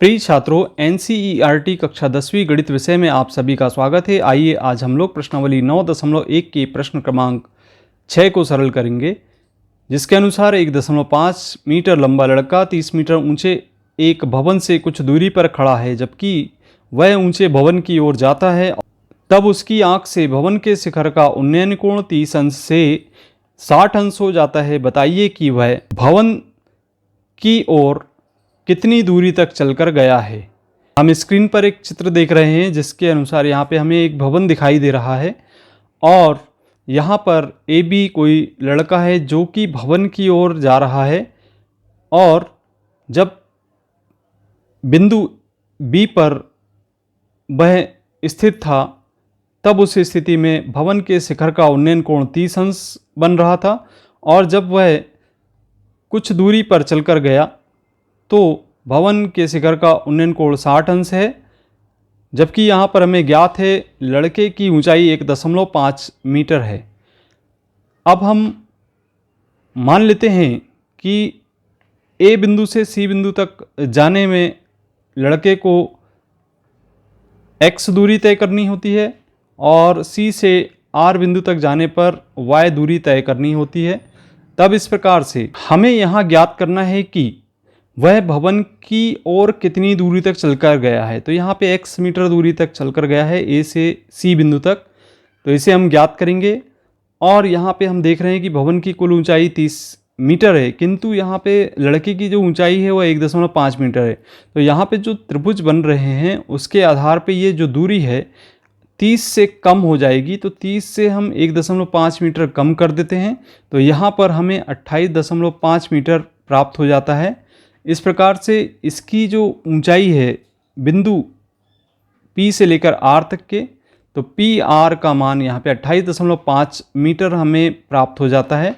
प्रिय छात्रों, एनसीईआरटी कक्षा 10वीं गणित विषय में आप सभी का स्वागत है। आइए आज हम लोग प्रश्नावली 9.1 के प्रश्न क्रमांक 6 को सरल करेंगे, जिसके अनुसार 1.5 मीटर लंबा लड़का 30 मीटर ऊंचे एक भवन से कुछ दूरी पर खड़ा है, जबकि वह ऊंचे भवन की ओर जाता है। तब उसकी आंख से भवन के शिखर का उन्नयन कोण 30 अंश से 60 अंश हो जाता है। बताइए कि वह भवन की ओर कितनी दूरी तक चलकर गया है। हम स्क्रीन पर एक चित्र देख रहे हैं, जिसके अनुसार यहाँ पे हमें एक भवन दिखाई दे रहा है और यहाँ पर ए बी कोई लड़का है जो कि भवन की ओर जा रहा है, और जब बिंदु बी पर वह स्थित था तब उस स्थिति में भवन के शिखर का उन्नयन कोण 30 अंश बन रहा था, और जब वह कुछ दूरी पर चलकर गया तो भवन के शिखर का उन्नयन कोण 60 अंश है। जबकि यहाँ पर हमें ज्ञात है लड़के की ऊंचाई 1.5 मीटर है। अब हम मान लेते हैं कि ए बिंदु से सी बिंदु तक जाने में लड़के को x दूरी तय करनी होती है और सी से आर बिंदु तक जाने पर y दूरी तय करनी होती है। तब इस प्रकार से हमें यहाँ ज्ञात करना है कि वह भवन की ओर कितनी दूरी तक चलकर गया है। तो यहाँ पे x मीटर दूरी तक चलकर गया है ए से सी बिंदु तक, तो इसे हम ज्ञात करेंगे। और यहाँ पे हम देख रहे हैं कि भवन की कुल ऊंचाई 30 मीटर है, किंतु यहाँ पे लड़के की जो ऊंचाई है वह 1.5 मीटर है। तो यहाँ पे जो त्रिभुज बन रहे हैं उसके आधार पे ये जो दूरी है 30 से कम हो जाएगी। तो 30 से हम 1.5 मीटर कम कर देते हैं, तो यहाँ पर हमें 28.5 मीटर प्राप्त हो जाता है। इस प्रकार से इसकी जो ऊंचाई है बिंदु P से लेकर R तक के, तो PR का मान यहाँ पे 28.5 मीटर हमें प्राप्त हो जाता है।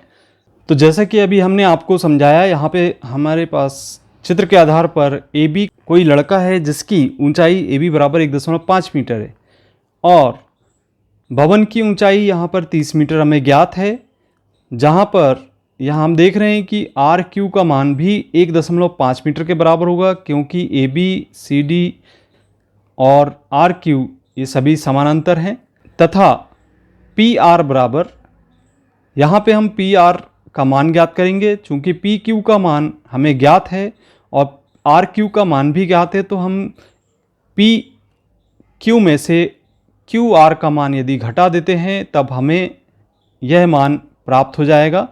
तो जैसा कि अभी हमने आपको समझाया, यहाँ पे हमारे पास चित्र के आधार पर AB कोई लड़का है जिसकी ऊंचाई AB बराबर 1.5 मीटर है, और भवन की ऊंचाई यहाँ पर 30 मीटर हमें ज्ञात है। जहाँ पर यहाँ हम देख रहे हैं कि आर क्यू का मान भी 1.5 मीटर के बराबर होगा, क्योंकि ए बी सी डी और आर क्यू ये सभी समानांतर हैं। तथा पी आर बराबर, यहाँ पे हम पी आर का मान ज्ञात करेंगे। चूँकि पी क्यू का मान हमें ज्ञात है और आर क्यू का मान भी ज्ञात है, तो हम पी क्यू में से क्यू आर का मान यदि घटा देते हैं तब हमें यह मान प्राप्त हो जाएगा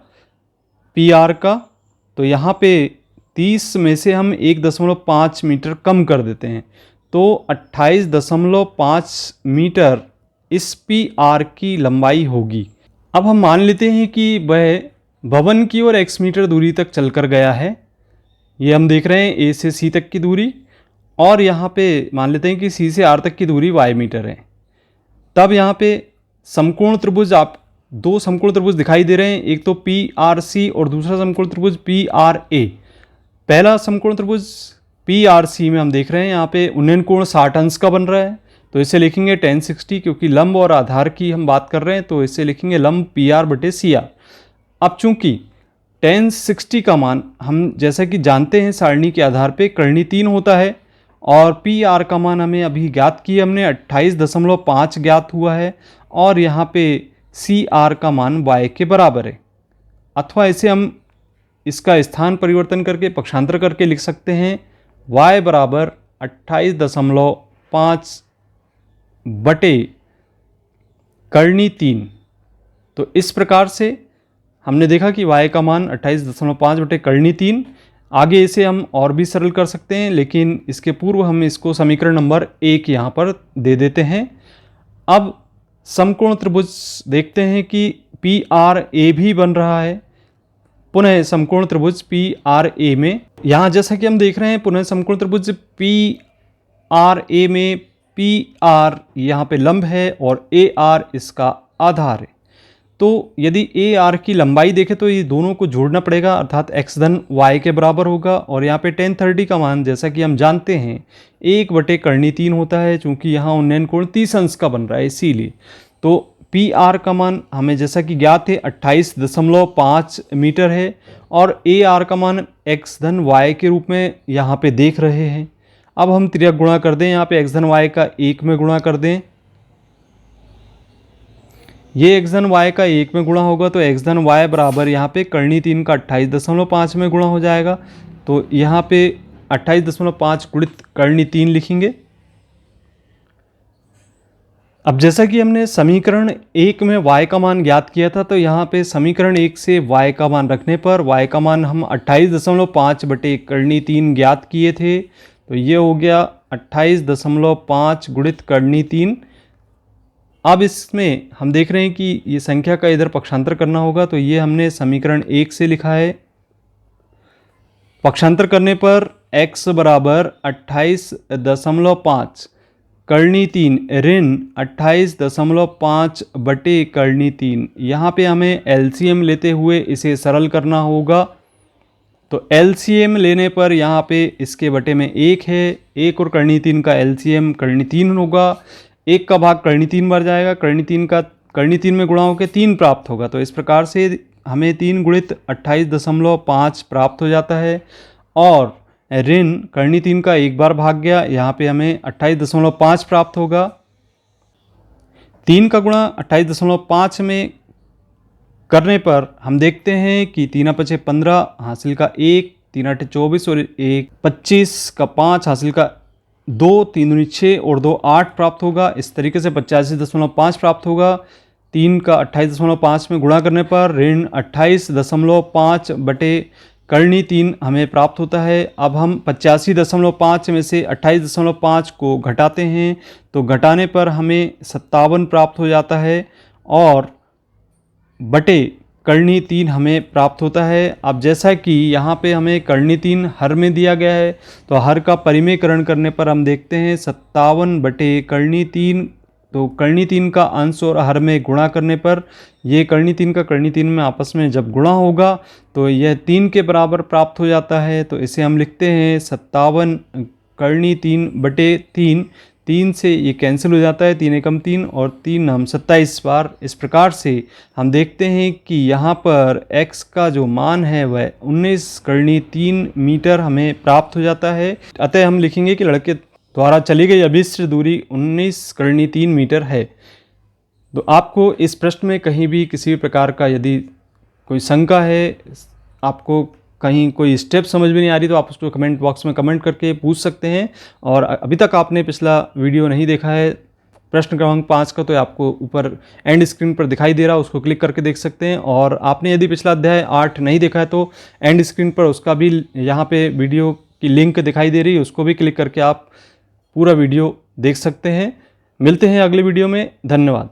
पी आर का। तो यहाँ पे 30 में से हम 1.5 मीटर कम कर देते हैं, तो 28.5 मीटर इस पी आर की लंबाई होगी। अब हम मान लेते हैं कि वह भवन की ओर x मीटर दूरी तक चलकर गया है। ये हम देख रहे हैं ए से सी तक की दूरी, और यहाँ पे मान लेते हैं कि सी से आर तक की दूरी y मीटर है। तब यहाँ पे समकोण त्रिभुज, आप दो समकोण त्रिभुज दिखाई दे रहे हैं, एक तो पी आर सी और दूसरा समकोण त्रिभुज पी आर ए। पहला समकोण त्रिभुज पी आर सी में हम देख रहे हैं यहाँ पे उन्नयन कोण 60 अंश का बन रहा है, तो इसे लिखेंगे tan 60, क्योंकि लंब और आधार की हम बात कर रहे हैं, तो इसे लिखेंगे लंब पी आर बटे सी आर। अब चूंकि tan 60 का मान हम जैसा कि जानते हैं सारणी के आधार पे कर्णी 3 होता है, और पी आर का मान हमें अभी ज्ञात किया हमने 28.5 ज्ञात हुआ है, और यहाँ पे सी आर का मान y के बराबर है। अथवा इसे हम इसका स्थान परिवर्तन करके पक्षांतर करके लिख सकते हैं y बराबर 28.5 बटे कर्णी 3। तो इस प्रकार से हमने देखा कि y का मान 28.5 बटे कर्णी 3। आगे इसे हम और भी सरल कर सकते हैं, लेकिन इसके पूर्व हम इसको समीकरण नंबर 1 यहाँ पर दे देते हैं। अब समकोण त्रिभुज देखते हैं कि पी आर ए भी बन रहा है। पुनः समकोण त्रिभुज पी आर ए में, यहाँ जैसा कि हम देख रहे हैं पुनः समकोण त्रिभुज पी आर ए में पी आर यहाँ पे लंब है और ए आर इसका आधार है। तो यदि ए आर की लंबाई देखें तो ये दोनों को जोड़ना पड़ेगा, अर्थात x धन y के बराबर होगा। और यहाँ पे tan 30 का मान जैसा कि हम जानते हैं 1 बटे कर्णी 3 होता है, चूँकि यहाँ उन्नयन कोण 30 अंश का बन रहा है इसीलिए। तो पी आर का मान हमें जैसा कि ज्ञात है 28.5 मीटर है, और ए आर का मान x धन y के रूप में यहाँ पे देख रहे हैं। अब हम तिर्यक गुणा कर दें, यहाँ पे x धन y का 1 में गुणा कर दें। ये x धन y का 1 में गुणा होगा तो x धन y बराबर यहाँ पे करनी 3 का 28.5 में गुणा हो जाएगा। तो यहाँ पे 28.5 गुणित करनी 3 लिखेंगे। अब जैसा कि हमने समीकरण 1 में y का मान ज्ञात किया था, तो यहाँ पे समीकरण 1 से y का मान रखने पर y का मान हम 28.5 बटे करनी 3 ज्ञात किए थे। तो ये हो गया 28.5 गुणित करनी 3। अब इसमें हम देख रहे हैं कि ये संख्या का इधर पक्षांतर करना होगा, तो ये हमने समीकरण 1 से लिखा है। पक्षांतर करने पर x बराबर 28.5 करनी 3 ऋण 28.5 बटे करनी 3। यहाँ पे हमें एलसीएम लेते हुए इसे सरल करना होगा। तो एलसीएम लेने पर यहाँ पे इसके बटे में 1 है, 1 और करनी 3 का एलसीएम करनी 3 होगा। 1 का भाग करनी 3 बार जाएगा, करनी 3 का करनी 3 में गुणा होकर 3 प्राप्त होगा। तो इस प्रकार से हमें 3 गुणित 28.5 प्राप्त हो जाता है। और ऋण करनी 3 का 1 बार भाग गया, यहाँ पे हमें 28.5 प्राप्त होगा। 3 का गुणा 28.5 में करने पर हम देखते हैं कि 3 पचे 15 हासिल का 1, 3 8 24 और 1 25 का 5 हासिल का 2, 3 दूनी 6 और 2 8 प्राप्त होगा। इस तरीके से 85.5 प्राप्त होगा। 3 का 28.5 में गुणा करने पर ऋण 28.5 बटे करनी 3 हमें प्राप्त होता है। अब हम 85.5 में से 28.5 को घटाते हैं, तो घटाने पर हमें 57 प्राप्त हो जाता है और बटे करनी 3 हमें प्राप्त होता है। अब जैसा कि यहाँ पे हमें करनी 3 हर में दिया गया है, तो हर का परिमेयकरण करने पर हम देखते हैं 57 बटे करनी 3। तो करनी 3 का अंश और हर में गुणा करने पर ये करनी 3 का करनी 3 में आपस में जब गुणा होगा तो यह 3 के बराबर प्राप्त हो जाता है। तो इसे हम लिखते हैं 57 करनी 3 बटे 3। 3 से ये कैंसिल हो जाता है, 3 एकम 3 और 3 हम 27 बार। इस प्रकार से हम देखते हैं कि यहाँ पर x का जो मान है वह 19 करनी 3 मीटर हमें प्राप्त हो जाता है। अतः हम लिखेंगे कि लड़के द्वारा चली गई अभिष्ट दूरी 19 करनी 3 मीटर है। तो आपको इस प्रश्न में कहीं भी किसी भी प्रकार का यदि कोई शंका है, आपको कहीं कोई स्टेप समझ में नहीं आ रही, तो आप उसको कमेंट बॉक्स में कमेंट करके पूछ सकते हैं। और अभी तक आपने पिछला वीडियो नहीं देखा है प्रश्न क्रमांक 5 का, तो आपको ऊपर एंड स्क्रीन पर दिखाई दे रहा है, उसको क्लिक करके देख सकते हैं। और आपने यदि पिछला अध्याय 8 नहीं देखा है तो एंड स्क्रीन पर उसका भी यहाँ पे वीडियो की लिंक दिखाई दे रही है, उसको भी क्लिक करके आप पूरा वीडियो देख सकते हैं। मिलते हैं अगले वीडियो में। धन्यवाद।